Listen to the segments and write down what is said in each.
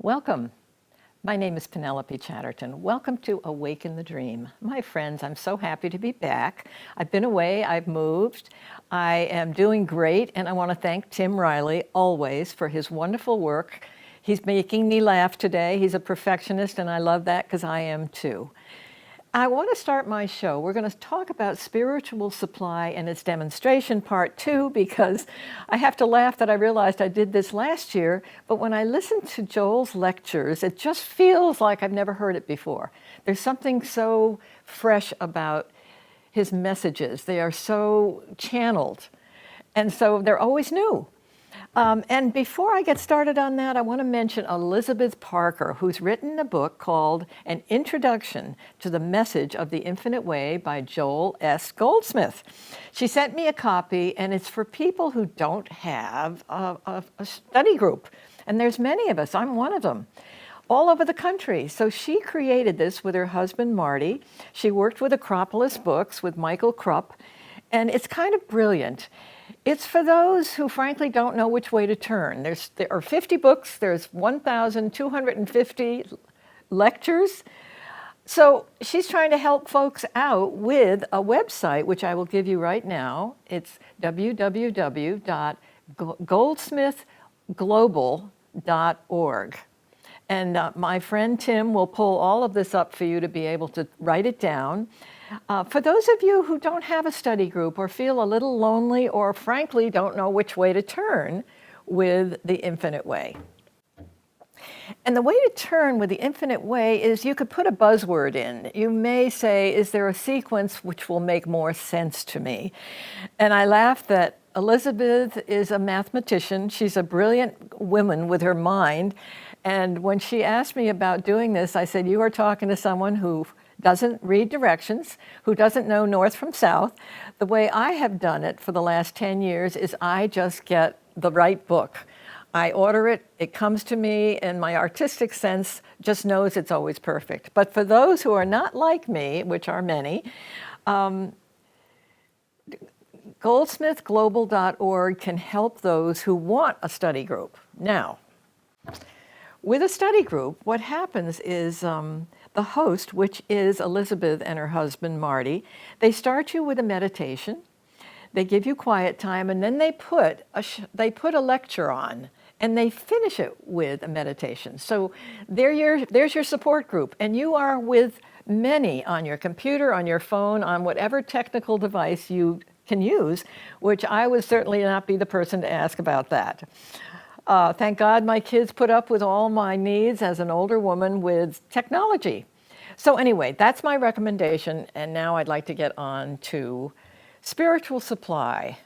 Welcome. My name is Penelope Chatterton. Welcome to Awaken the Dream. My friends, I'm so happy to be back. I've been away, I've moved. I am doing great, and I want to thank Tim Riley always for his wonderful work. He's making me laugh today. He's a perfectionist, and I love that because I am too. I want to start my show. We're going to talk about spiritual supply and its demonstration part 2, because I have to laugh that I realized I did this last year, but when I listen to Joel's lectures, it just feels like I've never heard it before. There's something so fresh about his messages. They are so channeled, and so they're always new. And before I get started on that, I want to mention Elizabeth Parker, who's written a book called An Introduction to the Message of the Infinite Way by Joel S. Goldsmith. She sent me a copy, and it's for people who don't have a study group. And there's many of us. I'm one of them, all over the country. So she created this with her husband, Marty. She worked with Acropolis Books with Michael Krupp, and it's kind of brilliant. It's for those who, frankly, don't know which way to turn. There are 50 books. There's 1,250 lectures. So she's trying to help folks out with a website, which I will give you right now. It's www.goldsmithglobal.org. And my friend Tim will pull all of this up for you to be able to write it down. For those of you who don't have a study group or feel a little lonely or frankly don't know which way to turn with the Infinite Way. And the way to turn with the Infinite Way is you could put a buzzword in. You may say, is there a sequence which will make more sense to me? And I laugh that Elizabeth is a mathematician. She's a brilliant woman with her mind. And when she asked me about doing this, I said, you are talking to someone who doesn't read directions, who doesn't know north from south. The way I have done it for the last 10 years is I just get the right book. I order it, it comes to me, and my artistic sense just knows it's always perfect. But for those who are not like me, which are many, goldsmithglobal.org can help those who want a study group. Now, with a study group, what happens is the host, which is Elizabeth and her husband, Marty, they start you with a meditation. They give you quiet time, and then they put a lecture on, and they finish it with a meditation. So there's your support group, and you are with many on your computer, on your phone, on whatever technical device you can use, which I would certainly not be the person to ask about that. Thank God my kids put up with all my needs as an older woman with technology. So anyway, that's my recommendation, and now I'd like to get on to spiritual supply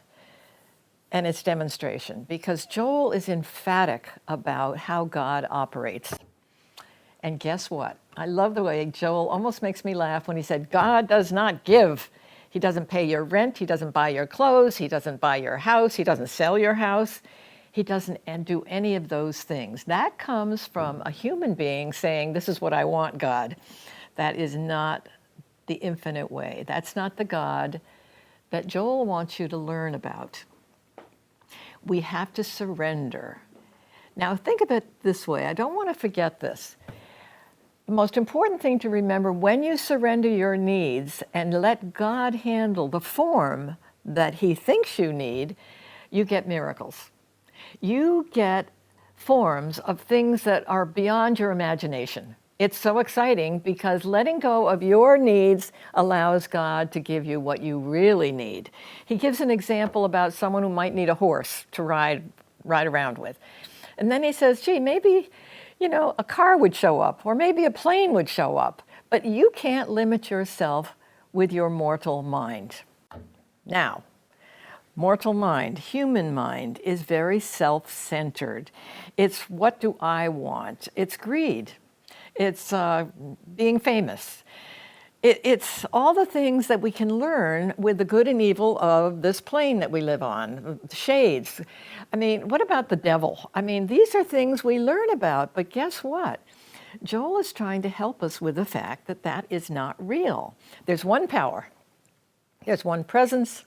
and its demonstration, because Joel is emphatic about how God operates. And guess what? I love the way Joel almost makes me laugh when he said, God does not give. He doesn't pay your rent, he doesn't buy your clothes, he doesn't buy your house, he doesn't sell your house. He doesn't do any of those things. That comes from a human being saying, this is what I want, God. That is not the infinite way. That's not the God that Joel wants you to learn about. We have to surrender. Now think of it this way. I don't want to forget this. The most important thing to remember, when you surrender your needs and let God handle the form that he thinks you need, you get miracles. You get forms of things that are beyond your imagination. It's so exciting because letting go of your needs allows God to give you what you really need. He gives an example about someone who might need a horse to ride around with. And then he says, gee, maybe, a car would show up, or maybe a plane would show up. But you can't limit yourself with your mortal mind. Now, mortal mind, human mind, is very self-centered. It's what do I want? It's greed. It's being famous. It's all the things that we can learn with the good and evil of this plane that we live on, shades. I mean, what about the devil? I mean, these are things we learn about, but guess what? Joel is trying to help us with the fact that that is not real. There's one power. There's one presence.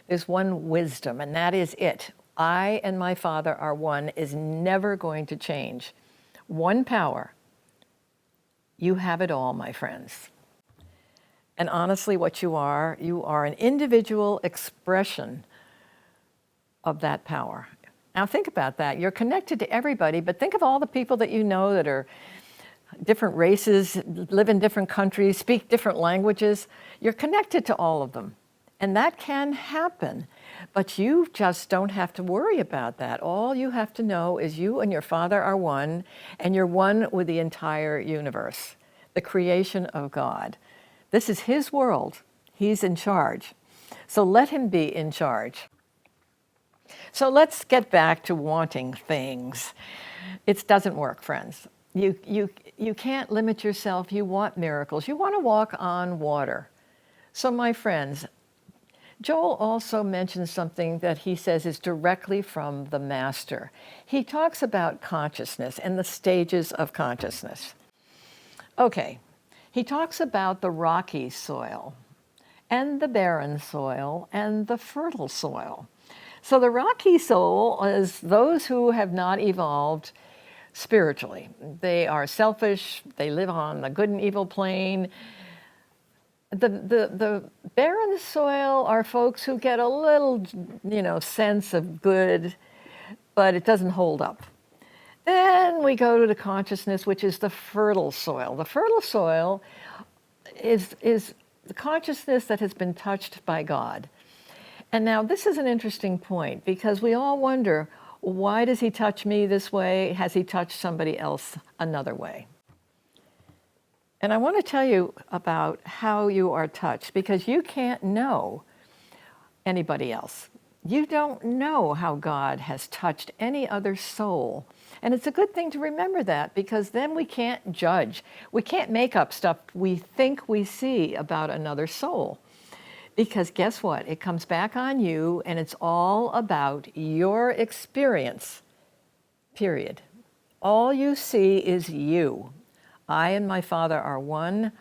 There's one wisdom, and that is it. I and my Father are one is never going to change. one power. You have it all, my friends. And honestly, what you are an individual expression of that power. Now think about that. You're connected to everybody, but think of all the people that you know that are different races, live in different countries, speak different languages. You're connected to all of them. And that can happen, but you just don't have to worry about that. All you have to know is you and your Father are one, and you're one with the entire universe, the creation of God. This is His world. He's in charge. So let Him be in charge. So let's get back to wanting things. It doesn't work, friends. You can't limit yourself. You want miracles. You want to walk on water. So my friends, Joel also mentions something that he says is directly from the Master. He talks about consciousness and the stages of consciousness. Okay, he talks about the rocky soil and the barren soil and the fertile soil. So the rocky soil is those who have not evolved spiritually. They are selfish, they live on the good and evil plane. The barren soil are folks who get a little, sense of good, but it doesn't hold up. Then we go to the consciousness, which is the fertile soil. The fertile soil is the consciousness that has been touched by God. And now this is an interesting point because we all wonder, why does He touch me this way? Has He touched somebody else another way? And I want to tell you about how you are touched, because you can't know anybody else. You don't know how God has touched any other soul. And it's a good thing to remember that, because then we can't judge. We can't make up stuff we think we see about another soul. Because guess what? It comes back on you, and it's all about your experience, period. All you see is you. I and my Father are one.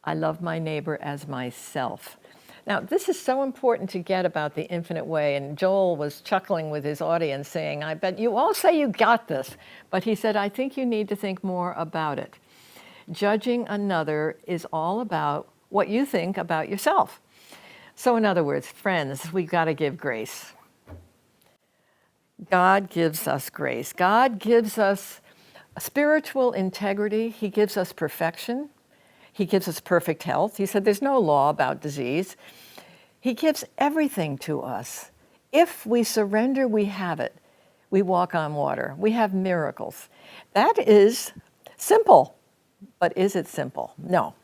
I love my neighbor as myself. Now, this is so important to get about the infinite way, and Joel was chuckling with his audience saying, I bet you all say you got this, but he said, I think you need to think more about it. Judging another is all about what you think about yourself. So in other words, friends, we've got to give grace. God gives us grace. God gives us spiritual integrity. He gives us perfection. He gives us perfect health. He said there's no law about disease. He gives everything to us. If we surrender, we have it. We walk on water. We have miracles. That is simple. But is it simple? No.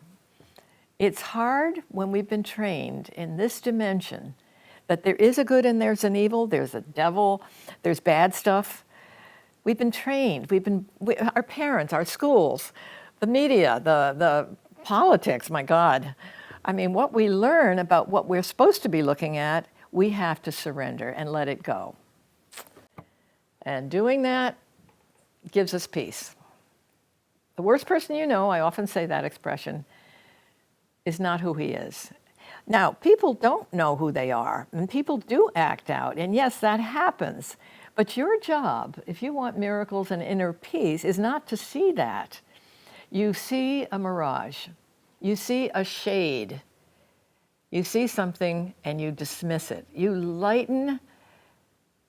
It's hard when we've been trained in this dimension that there is a good and there's an evil, there's a devil, there's bad stuff. We've been trained. Our parents, our schools, the media, the politics, my God. I mean, what we learn about what we're supposed to be looking at, we have to surrender and let it go. And doing that gives us peace. The worst person you know, I often say that expression, is not who he is. Now, people don't know who they are, and people do act out, and yes, that happens. But your job, if you want miracles and inner peace, is not to see that. You see a mirage. You see a shade. You see something and you dismiss it. You lighten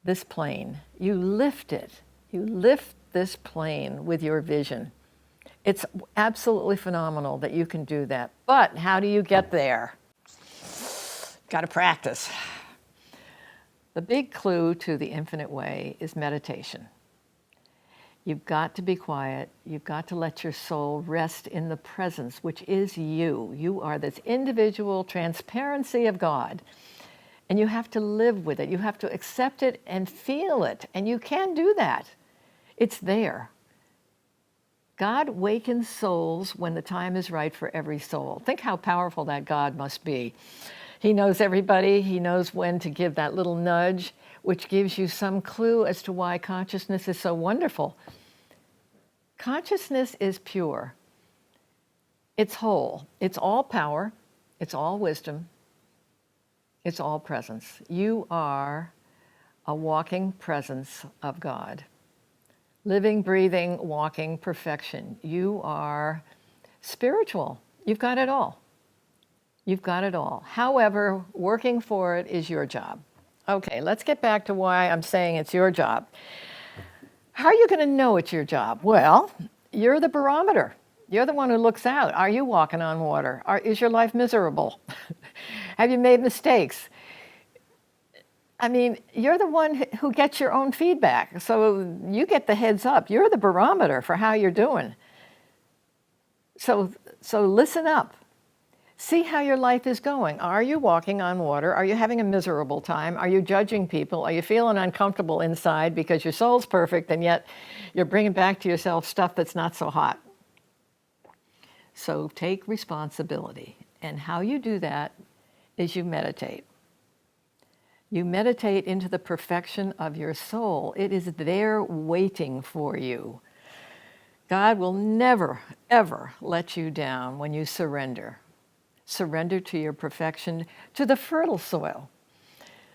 this plane. You lift it. You lift this plane with your vision. It's absolutely phenomenal that you can do that. But how do you get there? Got to practice. The big clue to the infinite way is meditation. You've got to be quiet. You've got to let your soul rest in the presence, which is you. You are this individual transparency of God. And you have to live with it. You have to accept it and feel it. And you can do that. It's there. God wakens souls when the time is right for every soul. Think how powerful that God must be. He knows everybody. He knows when to give that little nudge, which gives you some clue as to why consciousness is so wonderful. Consciousness is pure. It's whole. It's all power. It's all wisdom. It's all presence. You are a walking presence of God. living, breathing, walking perfection. You are spiritual. You've got it all. You've got it all. However, working for it is your job. Okay, let's get back to why I'm saying it's your job. How are you going to know it's your job? Well, you're the barometer. You're the one who looks out. Are you walking on water? Is your life miserable? Have you made mistakes? I mean, you're the one who gets your own feedback. So you get the heads up. You're the barometer for how you're doing. So listen up. See how your life is going. Are you walking on water? Are you having a miserable time? Are you judging people? Are you feeling uncomfortable inside because your soul's perfect and yet you're bringing back to yourself stuff that's not so hot? So take responsibility. And how you do that is you meditate. You meditate into the perfection of your soul. It is there waiting for you. God will never, ever let you down when you surrender. Surrender to your perfection, to the fertile soil,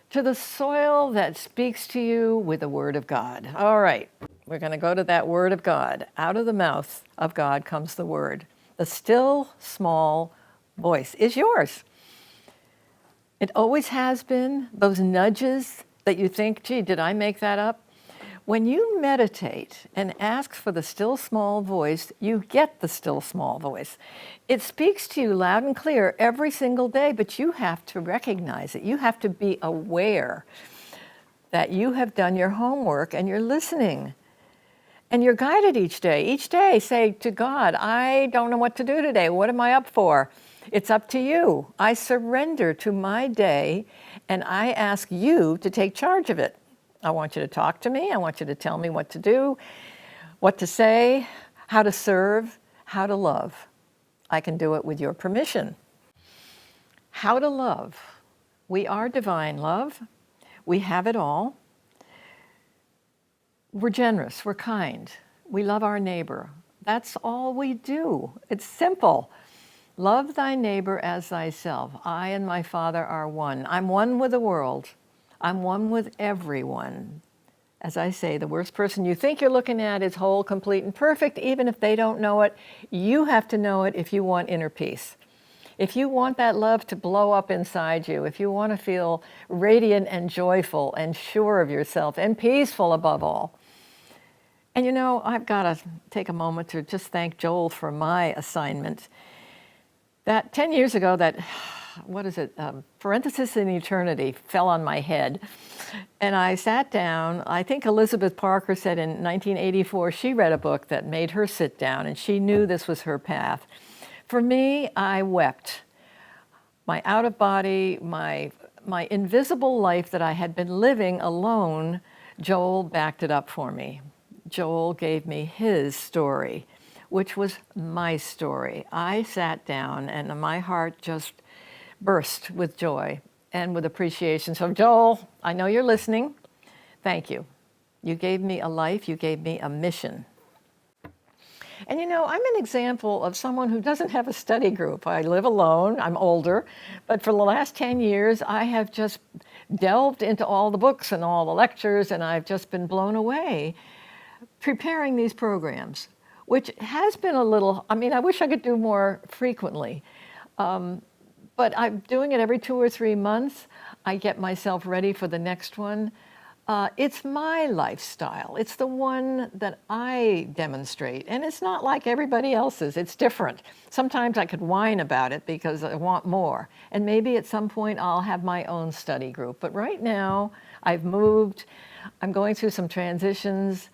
to the soil that speaks to you with the Word of God. All right, we're going to go to that Word of God. Out of the mouth of God comes the Word. The still, small voice is yours. It always has been. Those nudges that you think, gee, did I make that up? When you meditate and ask for the still small voice, you get the still small voice. It speaks to you loud and clear every single day, but you have to recognize it. You have to be aware that you have done your homework and you're listening. And you're guided each day. Each day, say to God, I don't know what to do today. What am I up for? It's up to you. I surrender to my day, and I ask you to take charge of it. I want you to talk to me. I want you to tell me what to do, what to say, how to serve, how to love. I can do it with your permission. How to love. We are divine love. We have it all. We're generous. We're kind. We love our neighbor. That's all we do. It's simple. Love thy neighbor as thyself. I and my Father are one. I'm one with the world. I'm one with everyone. As I say, the worst person you think you're looking at is whole, complete, and perfect. Even if they don't know it, you have to know it if you want inner peace. If you want that love to blow up inside you, if you want to feel radiant and joyful and sure of yourself and peaceful above all. And you know, I've got to take a moment to just thank Joel for my assignment. That 10 years ago, that parenthesis in eternity fell on my head. And I sat down. I think Elizabeth Parker said in 1984, she read a book that made her sit down, and she knew this was her path. For me, I wept. My out-of-body, my invisible life that I had been living alone, Joel backed it up for me. Joel gave me his story, which was my story. I sat down, and my heart just burst with joy and with appreciation. So Joel, I know you're listening. Thank you. You gave me a life. You gave me a mission. And you know, I'm an example of someone who doesn't have a study group. I live alone. I'm older. But for the last 10 years, I have just delved into all the books and all the lectures, and I've just been blown away preparing these programs, which has been a little, I mean, I wish I could do more frequently. But I'm doing it every 2 or 3 months. I get myself ready for the next one. It's my lifestyle. It's the one that I demonstrate. And it's not like everybody else's. It's different. Sometimes I could whine about it because I want more. And maybe at some point I'll have my own study group. But right now, I've moved. I'm going through some transitions.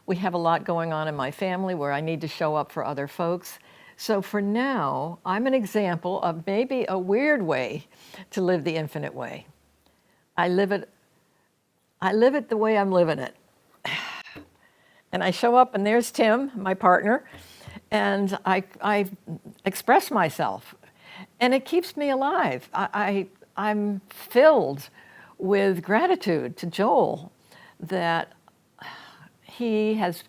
We have a lot going on in my family where I need to show up for other folks. So for now, I'm an example of maybe a weird way to live the infinite way. I live it the way I'm living it. And I show up and there's Tim, my partner, and I express myself. And it keeps me alive. I'm filled with gratitude to Joel that he has,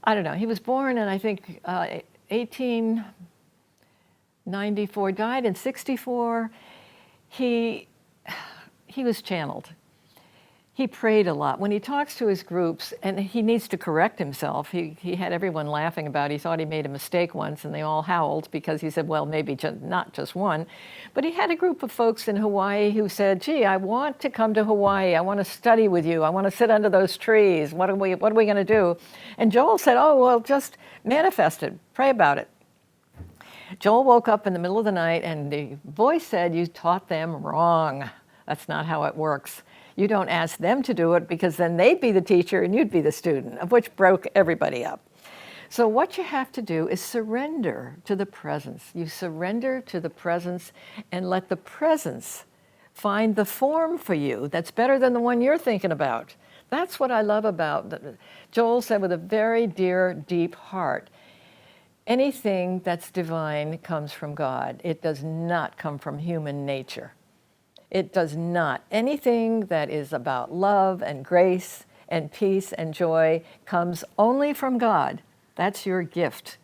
I don't know, he was born in, I think, 1894, died in 64. He was channeled. he prayed a lot. When he talks to his groups, and he needs to correct himself, he had everyone laughing about it. He thought he made a mistake once, and they all howled because he said, well, maybe not just one. But he had a group of folks in Hawaii who said, gee, I want to come to Hawaii. I want to study with you. I want to sit under those trees. What are we going to do? And Joel said, oh, well, just manifest it. Pray about it. Joel woke up in the middle of the night, and the voice said, you taught them wrong. That's not how it works. You don't ask them to do it, because then they'd be the teacher and you'd be the student, of which broke everybody up. So what you have to do is surrender to the presence. You surrender to the presence and let the presence find the form for you that's better than the one you're thinking about. That's what I love about Joel said with a very dear, deep heart, anything that's divine comes from God. It does not come from human nature. It does not. Anything that is about love and grace and peace and joy comes only from God. That's your gift.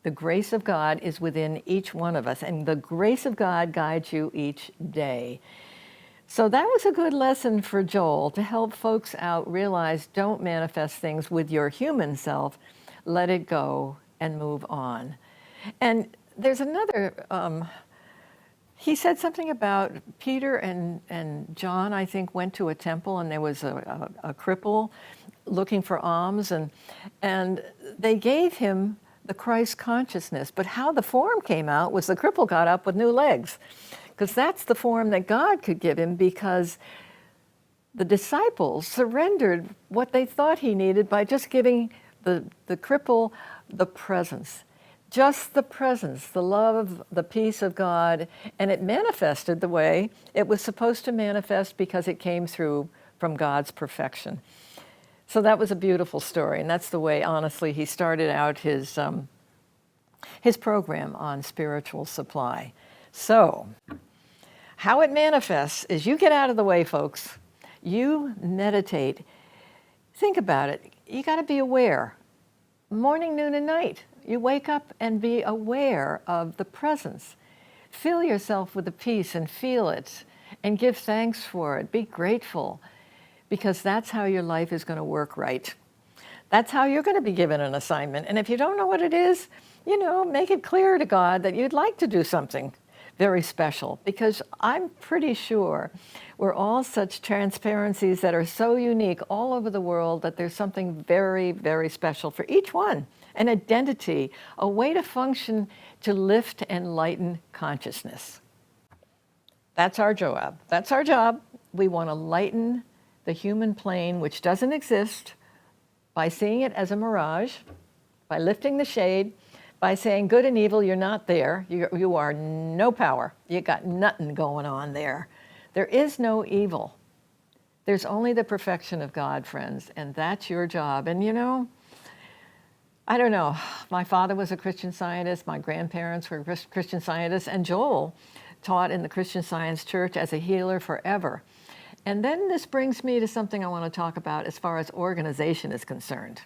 The grace of God is within each one of us, and the grace of God guides you each day. So that was a good lesson for Joel to help folks out realize, don't manifest things with your human self. Let it go and move on. And there's another... he said something about Peter and John, I think, went to a temple, and there was a cripple looking for alms, and they gave him the Christ consciousness. But how the form came out was the cripple got up with new legs, because that's the form that God could give him, because the disciples surrendered what they thought he needed by just giving the cripple the presence. Just the presence, the love, the peace of God, and it manifested the way it was supposed to manifest, because it came through from God's perfection. So that was a beautiful story, and that's the way, honestly, he started out his program on spiritual supply. So, how it manifests is you get out of the way, folks. You meditate. Think about it. You got to be aware. Morning, noon, and night. You wake up and be aware of the presence. Fill yourself with the peace and feel it and give thanks for it. Be grateful, because that's how your life is going to work right. That's how you're going to be given an assignment. And if you don't know what it is, make it clear to God that you'd like to do something very special, because I'm pretty sure we're all such transparencies that are so unique all over the world that there's something very, very special for each one. An identity, a way to function to lift and lighten consciousness. That's our job. That's our job. We want to lighten the human plane, which doesn't exist, by seeing it as a mirage, by lifting the shade, by saying good and evil, you're not there. You are no power. You got nothing going on there. There is no evil. There's only the perfection of God, friends, and that's your job. And I don't know, my father was a Christian Scientist, my grandparents were Christian Scientists, and Joel taught in the Christian Science Church as a healer forever. And then this brings me to something I want to talk about as far as organization is concerned.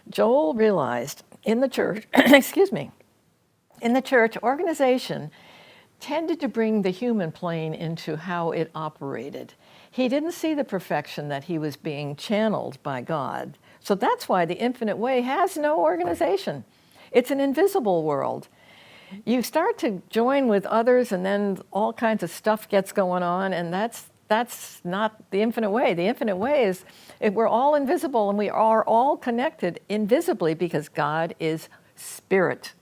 Joel realized in the church, in the church, organization tended to bring the human plane into how it operated. He didn't see the perfection that he was being channeled by God. So that's why the infinite way has no organization. It's an invisible world. You start to join with others, and then all kinds of stuff gets going on, and that's not the infinite way. The infinite way is we're all invisible, and we are all connected invisibly, because God is spirit.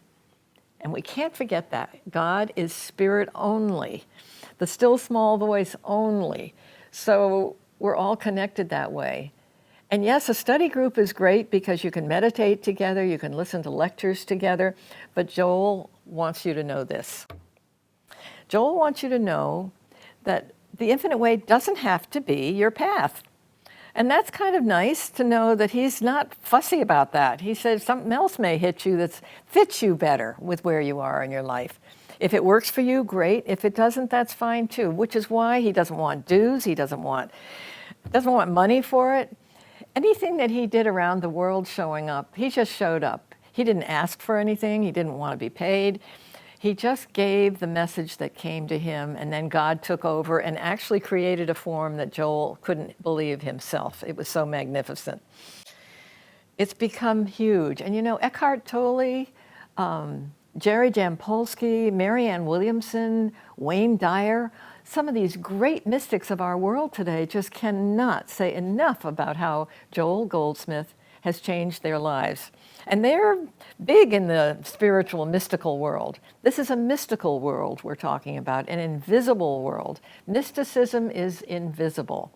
And we can't forget that. God is spirit only, the still small voice only. So we're all connected that way. And yes, a study group is great because you can meditate together, you can listen to lectures together, but Joel wants you to know this. Joel wants you to know that the infinite way doesn't have to be your path. And that's kind of nice to know that he's not fussy about that. He says something else may hit you that fits you better with where you are in your life. If it works for you, great. If it doesn't, that's fine too, which is why he doesn't want dues, he doesn't want money for it. Anything that he did around the world showing up, he just showed up. He didn't ask for anything. He didn't want to be paid. He just gave the message that came to him, and then God took over and actually created a form that Joel couldn't believe himself. It was so magnificent. It's become huge. And you know, Eckhart Tolle, Jerry Jampolsky, Marianne Williamson, Wayne Dyer, some of these great mystics of our world today just cannot say enough about how Joel Goldsmith has changed their lives. And they're big in the spiritual, mystical world. This is a mystical world we're talking about, an invisible world. Mysticism is invisible.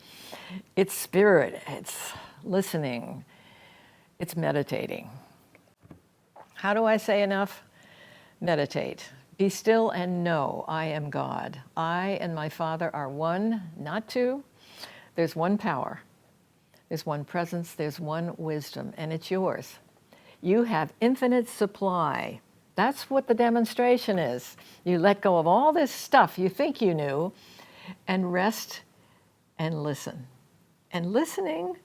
It's spirit, it's listening, it's meditating. How do I say enough? Meditate. Be still and know I am God. I and my Father are one, not two. There's one power. There's one presence. There's one wisdom, and it's yours. You have infinite supply. That's what the demonstration is. You let go of all this stuff you think you knew and rest and listen. And listening,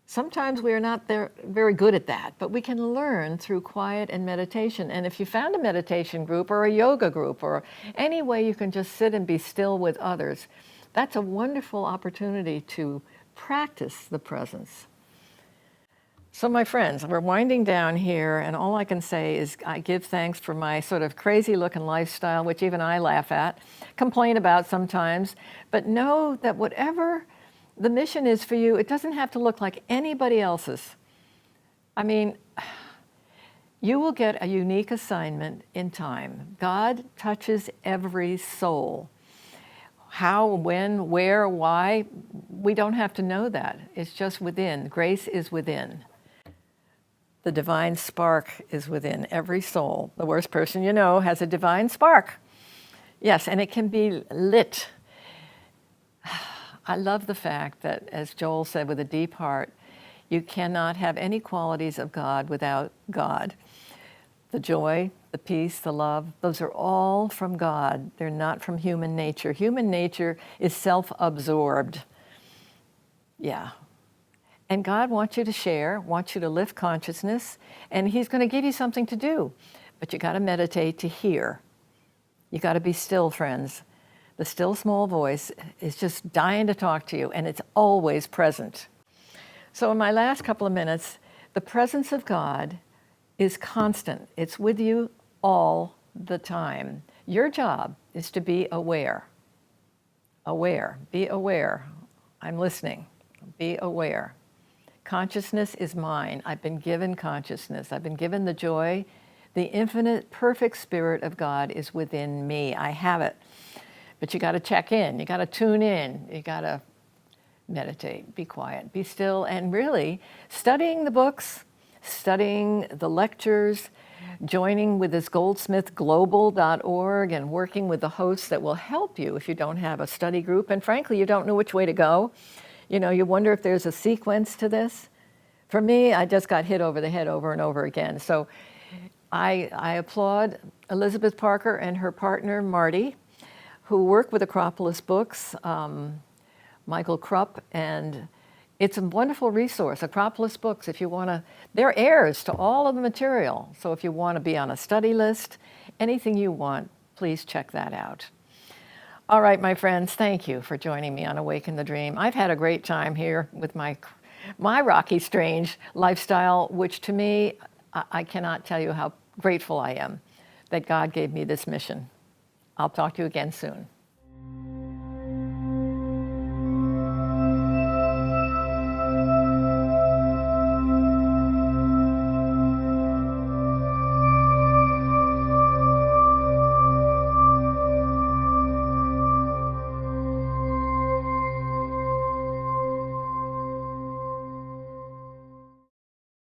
sometimes we are not very good at that, but we can learn through quiet and meditation. And if you found a meditation group or a yoga group or any way you can just sit and be still with others, that's a wonderful opportunity to practice the presence. So my friends, we're winding down here, and all I can say is I give thanks for my sort of crazy looking lifestyle, which even I laugh at, complain about sometimes, but know that whatever the mission is for you, it doesn't have to look like anybody else's. I mean, you will get a unique assignment in time. God touches every soul. How, when, where, why, we don't have to know that. It's just within. Grace is within. The divine spark is within every soul. The worst person you know has a divine spark. Yes, and it can be lit. I love the fact that, as Joel said, with a deep heart, you cannot have any qualities of God without God. The joy, the peace, the love, those are all from God. They're not from human nature. Human nature is self-absorbed. Yeah. And God wants you to share, wants you to lift consciousness, and He's going to give you something to do. But you got to meditate to hear. You got to be still, friends. The still small voice is just dying to talk to you, and it's always present. So in my last couple of minutes, the presence of God is constant. It's with you all the time. Your job is to be aware. Aware. Be aware. I'm listening. Be aware. Consciousness is mine. I've been given consciousness. I've been given the joy. The infinite, perfect Spirit of God is within me. I have it. But you got to check in. You got to tune in. You got to meditate, be quiet, be still, and really studying the books, studying the lectures, joining with this goldsmithglobal.org and working with the hosts that will help you if you don't have a study group. And frankly, you don't know which way to go. You know, you wonder if there's a sequence to this. For me, I just got hit over the head over and over again. So I applaud Elizabeth Parker and her partner, Marty, who work with Acropolis Books, Michael Krupp, and it's a wonderful resource, Acropolis Books, if you want to, they're heirs to all of the material. So if you want to be on a study list, anything you want, please check that out. All right, my friends, thank you for joining me on Awaken the Dream. I've had a great time here with my rocky, strange lifestyle, which to me, I cannot tell you how grateful I am that God gave me this mission. I'll talk to you again soon.